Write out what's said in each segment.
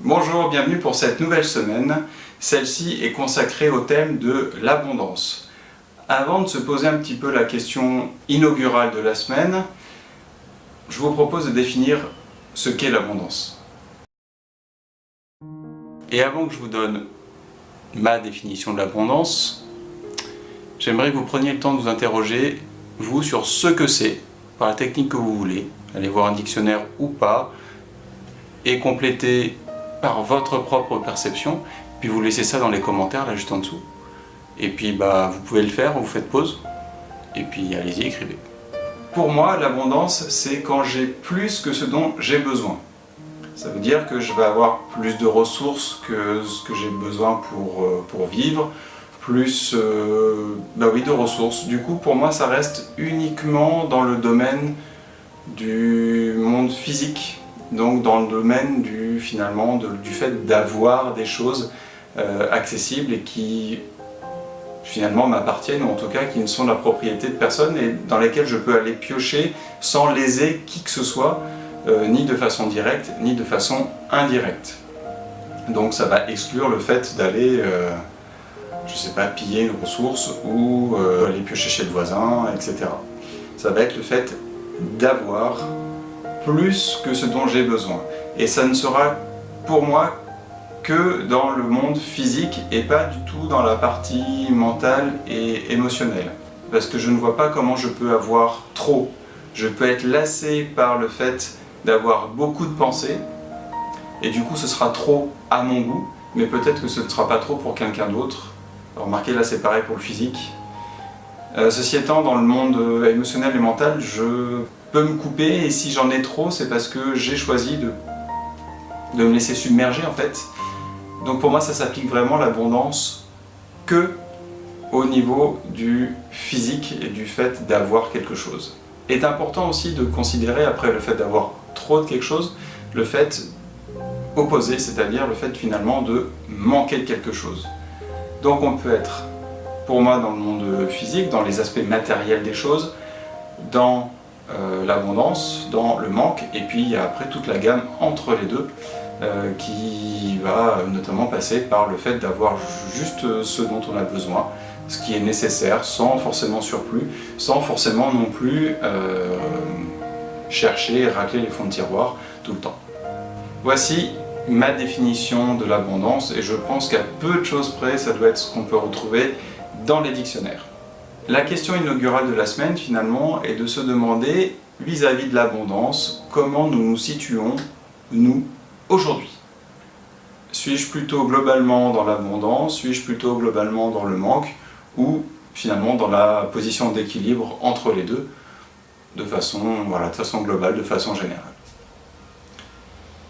Bonjour, bienvenue pour cette nouvelle semaine. Celle-ci est consacrée au thème de l'abondance. Avant de se poser un petit peu la question inaugurale de la semaine, je vous propose de définir ce qu'est l'abondance. Et avant que je vous donne ma définition de l'abondance, j'aimerais que vous preniez le temps de vous interroger, vous, sur ce que c'est, par la technique que vous voulez. Allez voir un dictionnaire ou pas, et compléter par votre propre perception, puis vous laissez ça dans les commentaires là juste en dessous. Et puis vous pouvez le faire, vous faites pause, et puis allez-y, écrivez. Pour moi, l'abondance, c'est quand j'ai plus que ce dont j'ai besoin. Ça veut dire que je vais avoir plus de ressources que ce que j'ai besoin pour vivre, plus de ressources. Du coup, pour moi, ça reste uniquement dans le domaine du monde physique, donc dans le domaine du fait d'avoir des choses accessibles et qui finalement m'appartiennent, ou en tout cas qui ne sont la propriété de personne et dans lesquelles je peux aller piocher sans léser qui que ce soit, ni de façon directe ni de façon indirecte. Donc ça va exclure le fait d'aller piller une ressource ou aller piocher chez le voisin, etc. Ça va être le fait d'avoir plus que ce dont j'ai besoin. Et ça ne sera pour moi que dans le monde physique et pas du tout dans la partie mentale et émotionnelle. Parce que je ne vois pas comment je peux avoir trop. Je peux être lassé par le fait d'avoir beaucoup de pensées et du coup ce sera trop à mon goût, mais peut-être que ce ne sera pas trop pour quelqu'un d'autre. Remarquez, là c'est pareil pour le physique. Ceci étant, dans le monde émotionnel et mental, je peux me couper et si j'en ai trop, c'est parce que j'ai choisi de me laisser submerger en fait. Donc pour moi, ça s'applique vraiment l'abondance que au niveau du physique et du fait d'avoir quelque chose. Il est important aussi de considérer, après le fait d'avoir trop de quelque chose, le fait opposé, c'est-à-dire le fait finalement de manquer de quelque chose. Donc on peut être, pour moi, dans le monde physique, dans les aspects matériels des choses, dans l'abondance, dans le manque, et puis il y a après toute la gamme entre les deux qui va notamment passer par le fait d'avoir juste ce dont on a besoin, ce qui est nécessaire, sans forcément surplus, sans forcément non plus chercher et racler les fonds de tiroir tout le temps. Voici ma définition de l'abondance et je pense qu'à peu de choses près, ça doit être ce qu'on peut retrouver dans les dictionnaires. La question inaugurale de la semaine, finalement, est de se demander, vis-à-vis de l'abondance, comment nous nous situons, nous, aujourd'hui. Suis-je plutôt globalement dans l'abondance, suis-je plutôt globalement dans le manque, ou finalement dans la position d'équilibre entre les deux, de façon globale, de façon générale.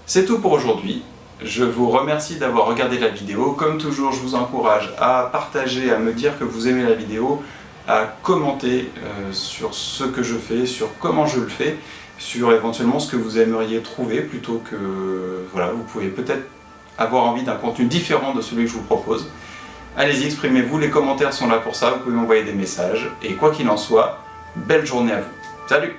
C'est tout pour aujourd'hui. Je vous remercie d'avoir regardé la vidéo. Comme toujours, je vous encourage à partager, à me dire que vous aimez la vidéo, à commenter sur ce que je fais, sur comment je le fais, sur éventuellement ce que vous aimeriez trouver, plutôt que... vous pouvez peut-être avoir envie d'un contenu différent de celui que je vous propose. Allez-y, exprimez-vous, les commentaires sont là pour ça, vous pouvez m'envoyer des messages, et quoi qu'il en soit, belle journée à vous. Salut!